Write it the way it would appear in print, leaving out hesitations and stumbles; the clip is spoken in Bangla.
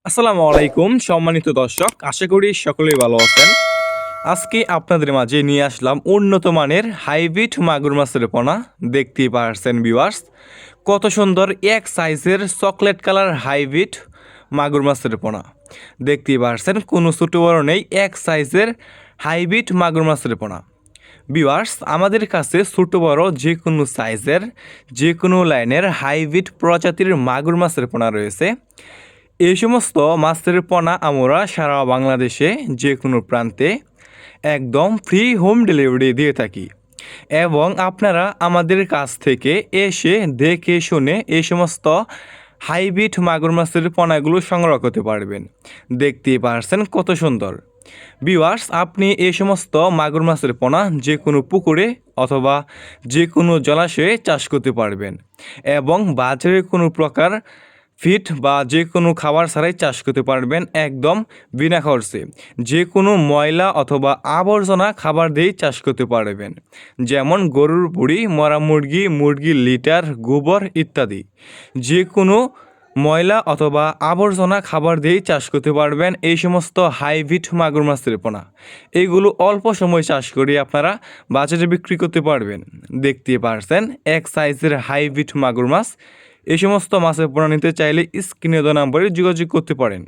আসসালামু আলাইকুম সম্মানিত দর্শক, আশা করি সকলেই ভালো আছেন। আজকে আপনাদের মাঝে নিয়ে আসলাম উন্নত মানের হাইব্রিড মাগুর মাছের পোনা। দেখতেই পারছেন ভিউয়ার্স, কত সুন্দর এক সাইজের চকলেট কালার হাইব্রিড মাগুর মাছের পোনা। দেখতেই পারছেন কোনো ছোটো বড় নেই, এক সাইজের হাইব্রিড মাগুর মাছের পোনা। ভিউয়ার্স, আমাদের কাছে ছোট বড় যে কোনো সাইজের যে কোনো লাইনের হাইব্রিড প্রজাতির মাগুর মাছের পোনা রয়েছে। এই সমস্ত মাছের পোনা আমরা সারা বাংলাদেশে যে কোনো প্রান্তে একদম ফ্রি হোম ডেলিভারি দিয়ে থাকি এবং আপনারা আমাদের কাছ থেকে এসে দেখে শুনে এই সমস্ত হাইব্রিড মাগুর মাছের পোনাগুলো সংগ্রহ করতে পারবেন। দেখতেই পারছেন কত সুন্দর। ভিউয়ার্স, আপনি এই সমস্ত মাগুর মাছের পোনা যে কোনো পুকুরে অথবা যে কোনো জলাশয়ে চাষ করতে পারবেন এবং বাজারে কোনো প্রকার ফিড বা যে কোনো খাবার ছাড়াই চাষ করতে পারবেন একদম বিনা খরচে। যে কোনো ময়লা অথবা আবর্জনা খাবার দিয়েই চাষ করতে পারবেন, যেমন গরুর বুড়ি, মরা মুরগি, মুরগির লিটার, গোবর ইত্যাদি। যে কোনো ময়লা অথবা আবর্জনা খাবার দিয়েই চাষ করতে পারবেন এই সমস্ত হাইব্রিড মাগুর মাছের পোনা। এইগুলো অল্প সময় চাষ করে আপনারা বাজারে বিক্রি করতে পারবেন। দেখতে পারছেন এক সাইজের হাইব্রিড মাগুর মাছ। এই সমস্ত মাছের পোনা নিতে চাইলে স্ক্রিনে দেওয়া নম্বরে যোগাযোগ করতে পারেন।